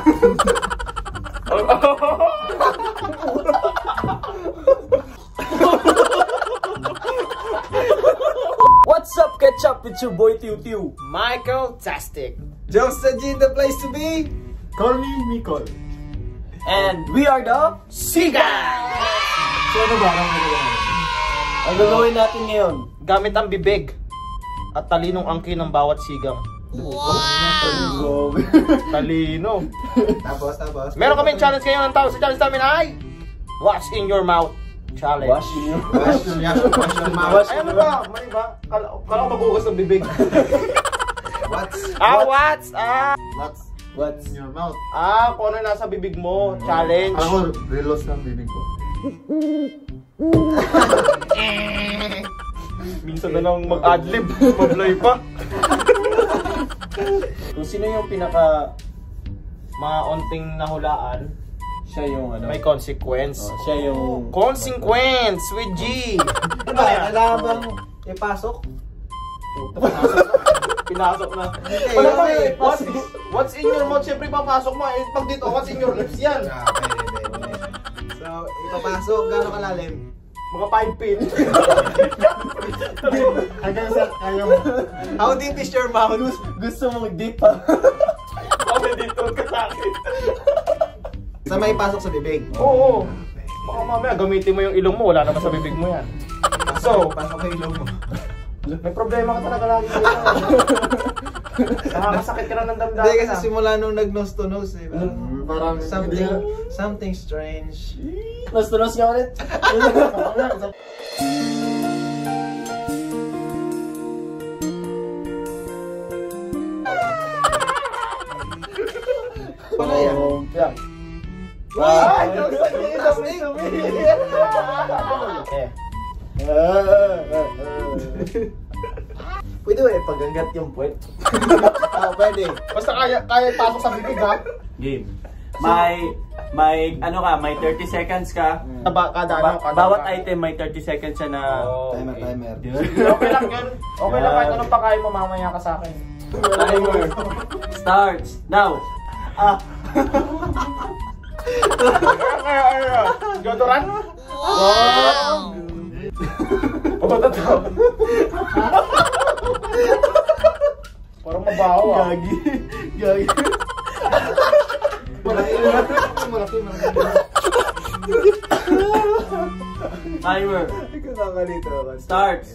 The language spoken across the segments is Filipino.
What's up, Ketchup? It's your boy Tiu Tiu. Michael Tastic. Jokes G, the place to be. Call me Nicole. And we are the Siga! So ano ba? Ang gagawin natin ngayon. Gamit ang bibig at talinong angkin ng bawat sigang. Wow! Talino. Tapos. Meron kaming challenge ngayon. Ang tawag sa challenge namin ay What's in your mouth challenge. Wash you. Ay, ano ba? Mali ba? Kala ko magugas ng bibig. What's in your mouth? Kung ano nasa bibig mo. Challenge. Ako, relos ng bibig ko. Minsan na lang mag-adlib. Mablay pa. Kung sino yung pinaka Maunting nahulaan, siya yung ano. may consequence. Siya yung Consequence with G. Ano ba? Kailangan bang ipasok? Pinasok na. Okay, Wala ba okay. what's in your mouth? Siyempre papasok mo. Eh, pag dito, what's in your lips yan? Okay. So, ipapasok. Gano'ng kalalim? Mga 5 pin. Hanggang sa kaya mo. How deep is your mouth? gusto mong deep pa. Okay, dito ka sa akin. Sa may pasok sa bibig. Oo. Baka mamaya gamitin mo yung ilong mo. Wala naman sa bibig mo yan. So, pasok sa ilong mo. may problema ka talaga lagi. Nakakasakit ka na ng damdamin. Hindi kasi simula nung nag-nose to nose eh. Parang Something strange. Nos ka ulit. Ano yan? Yan. Ay! Pwede ba ipagagat yung puwet? Pwede. Basta kaya ipasok sa bibig ha. Game. May 30 seconds ka. Bawat item may 30 seconds siya na Timer. Okay lang yun. Okay lang kahit anong pakain mo, mamaya ka sa akin. timer starts now. Deodorant? Pumunta to. Parang mabaho ah. Gagi. Timer starts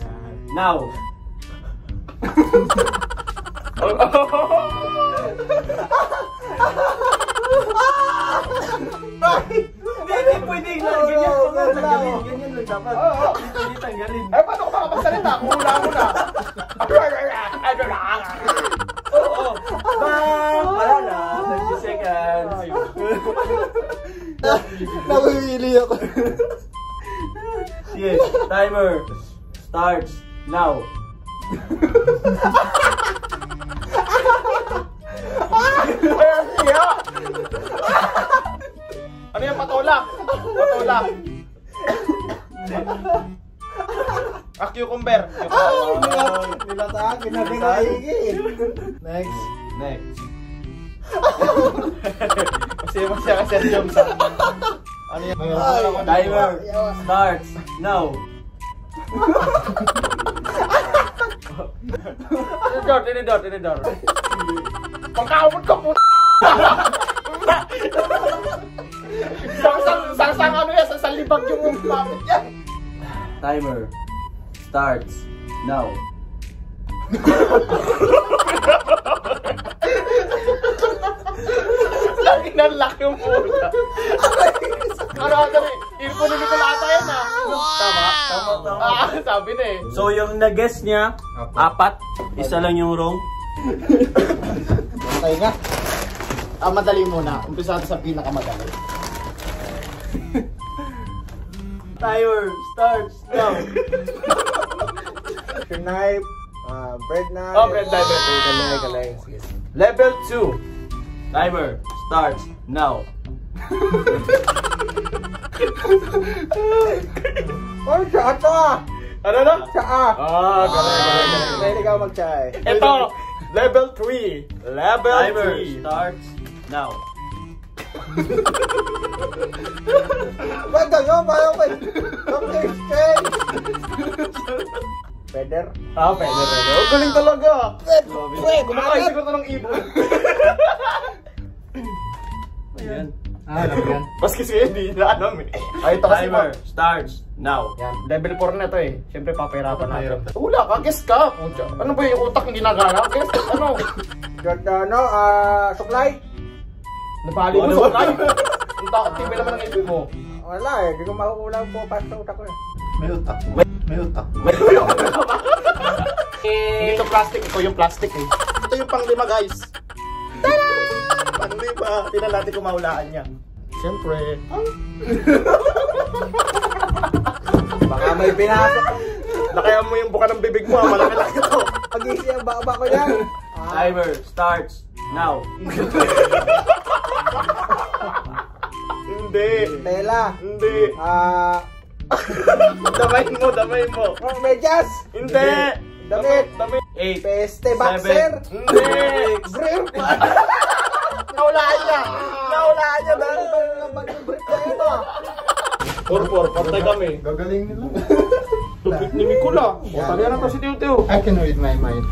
now. Hindi pwedeng tanggalin. Ganyan lang dapat. Hindi tanggalin. Eh, paano ko makapagsalita? Kung hula mo na. Wala na. 30 seconds. Nawili ako. Sige, timer starts now. Ano yung patulak? Patulak. Cucumber. Nila sa akin na pinaigin. Next. Masaya kasi ang jokes ah. Ano yan? Timer starts now. Tinidor. Pagkaumot ko po. Sang ano yan? Sang libag yung mapit yan. Timer starts now. Lagi na laki yung puta. Ano? Ipunin ko lang ata yan ah. Tama. Sabi na eh. So yung nag-guess niya, 4, isa lang yung wrong. Patay nga. Madali muna. Umpisa natin sa pinakamadali. Timer starts now. Knife. Bread knife. Oh, bread knife. Kalay. Level 2. Timer starts now. Oh, tsaka! Ano na? Tsaka! Galing. Dahil ikaw mag-tsaka eh. Ito, level 3. Level Timer 3. starts now. Ba't gano'n? Parang may exchange. Peder? Ah, pwede. Ang galing talaga. Kumakain siguro ito ng ibon. Ayan. Alam yan. Maski siya hindi na alam eh. Ay, ito kasi Timer starts now. Yan, level 4 na to eh. Siyempre papahirapan natin. Wala ka, guess ka. Ano ba yung utak hindi nagana? Guess, ano? Giordano, supply? Napali mo supply? Ang takot, tibay naman ang ibig mo. Wala eh, di ko mauulang po pa sa utak ko eh. May utak. May utak. Dito plastic, ito yung plastic eh. Ito yung pang-5 guys. Tada! Pang-5. Tingnan natin kung mahulaan niya. Siyempre. Baka may pinasok. Lakayan mo yung buka ng bibig mo, malaki-laki ito. Pag-isi ang baba ko yan. Timer starts now. Hindi. Tela. Hindi. Damay mo. Medyas. Hindi. Damit. 8, Peste boxer. Hindi. Brief. Naulaan niya dahil. Brief na ito. Patay kami. Gagaling nila. Tubig ni Mikula. O, talihan na to si Tiyo. I can read my mind.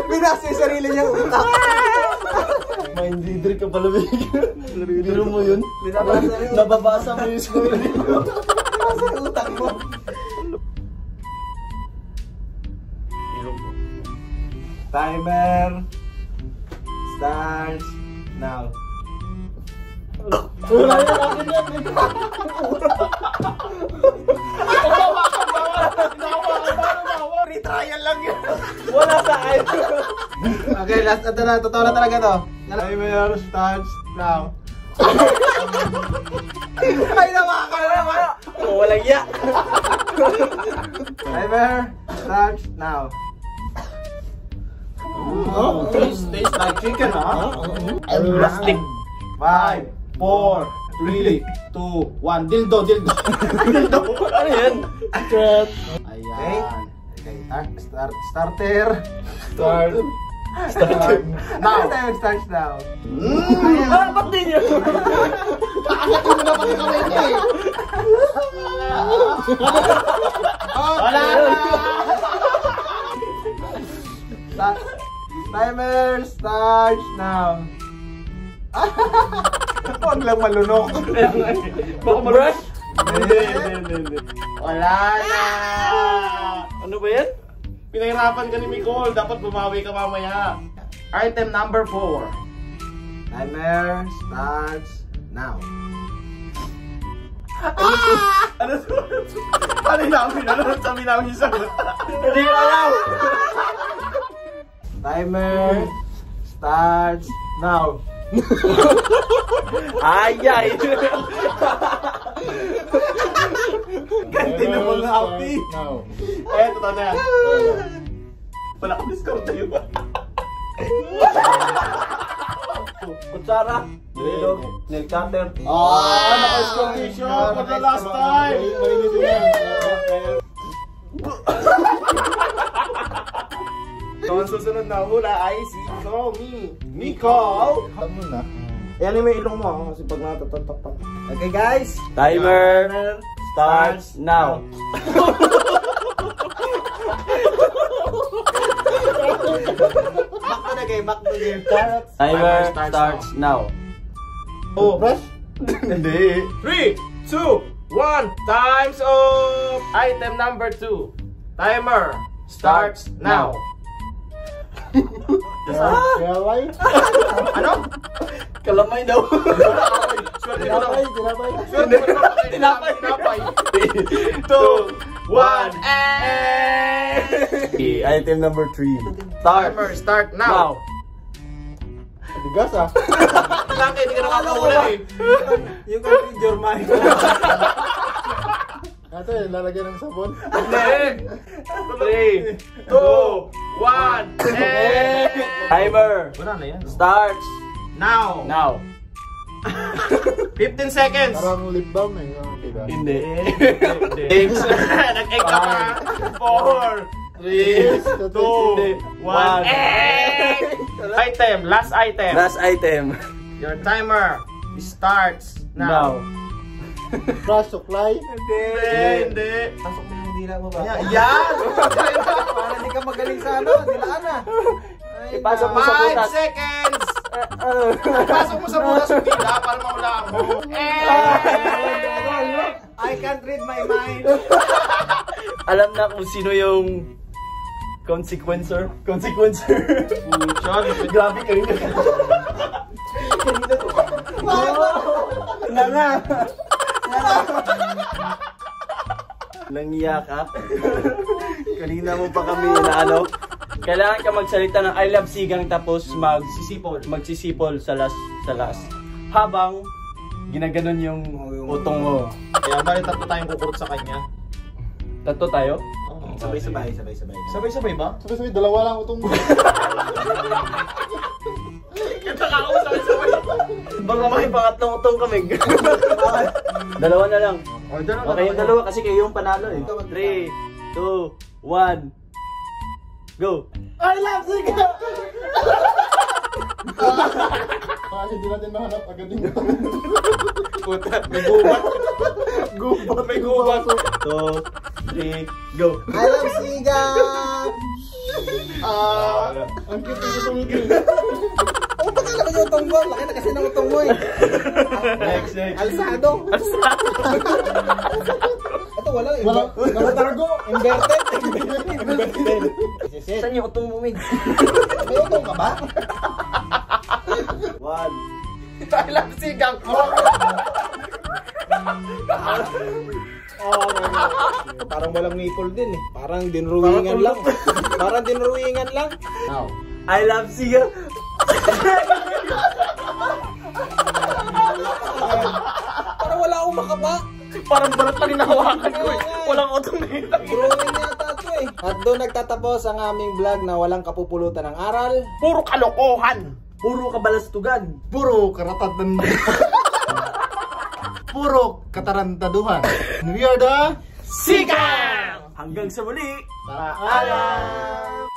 Binasa yung sarili niyang utak. Mind reader ka pala, Biro mo yun? Binabasa rin. Nababasa mo yung sarili mo. Binabasa yung utak mo. Timer starts now. Wala yan akin yan. Retrial lang yun. Wala sa akin. Okay, last ito na. Totoo na talaga to. Timer starts now. Ay, naman! Oh, walang iya. Timer starts now. Oh, tastes like chicken, Plastic. 5, 4, 3, 2, 1. Dildo. Ano yan? Ayan. Okay, starter. Start. Now. Timer starts now. Ba't din yun? Wala na! Timer starts now. Huwag lang malunok. Baka brush? Hindi. Wala na! Ano ba yan? Pinahirapan ka ni Nicole. Dapat bumawi ka mamaya. Item number 4. Timer starts now. Ano namin? Ano sabi namin yung sagot? Hindi ko alam. Timer starts now. Ayay! Ganti na mga happy. Now. Eh, totoo na yan. Wala kang discount tayo ba? Kutsara, nilog, nail cutter. Naka-exclamation for the last time. Mainitin yan. So, ang susunod na hula ay si Nicole. Alam mo na. Yan yung may ilong mo kasi pag natatatak pa. Okay guys. Timer starts now. Back to game. Timer starts now. Oh, brush? Hindi. 3, 2, 1, time's up! Item number 2. Timer starts now. Kaya why? Ano? Kalamay daw. Swerte mo daw. Tinapay. Swerte mo daw. Tinapay. 2, 1, and... Item number 3. Timer start now. Bigas ah. Bakit? Hindi ka nakakawala eh. You can read your mind. Ate, lalagyan ng sabon. 3, 2, 1, and... Timer Wala na yan. starts Now. now. 15 seconds. Parang lip balm eh. Okay ba? Hindi. 6, nag-egg ka pa. 4, 3, 2, 1, and... Item, last item. Last item. Your timer starts now. Crush supply. Hindi. Pasok mo yung dila mo ba? Yan! Para hindi ka magaling sa ano, dilaan na. Ipasok mo sa 5 butas. seconds! Pasok mo sa butas yung dila para mahulaan mo. I can't read my mind. Alam na kung sino yung consequencer. Grabe kanina. Nga. Langya ka. Kanina mo pa kami na ano. Kailangan ka magsalita ng I love sigang tapos magsisipol sa last. Habang ginaganon yung utong mo. Kaya bali tatlo tayong kukurot sa kanya. Tatlo tayo? Sabay-sabay. Sabay-sabay ba? Sabi, dalawa lang utong mo. Sabay-sabay. Baka may pangatlong utong kami. Dalawa na lang. Okay, yung dalawa kasi kayo yung panalo eh. 3, 2, 1, go! I love Siga! Kasi di natin mahanap agad yung Puta, may gubat. May gubat. 2, 3, go! I love Siga! ang cute yung utong ito. Oh, baka lang yung utong mo. Laki na kasi ng utong mo eh. Next. Alsado. Ito wala. Nakatargo. Inverted. Saan yung utong mo, Mig? May utong ka ba? 1. I love sigang. Parang walang nipple din eh. Parang dinruwingan lang. Parang dinruwingan lang. Now. I love siga. Parang wala akong makaba. Parang balat lang hinahawakan ko eh. Walang utong na yun. Drawing yata ito eh. At doon nagtatapos ang aming vlog na walang kapupulutan ng aral. Puro kalokohan. Puro kabalastugan. Puro karatandaduhan. Puro katarantaduhan. We are the Sigang! Hanggang sa muli. Paalam!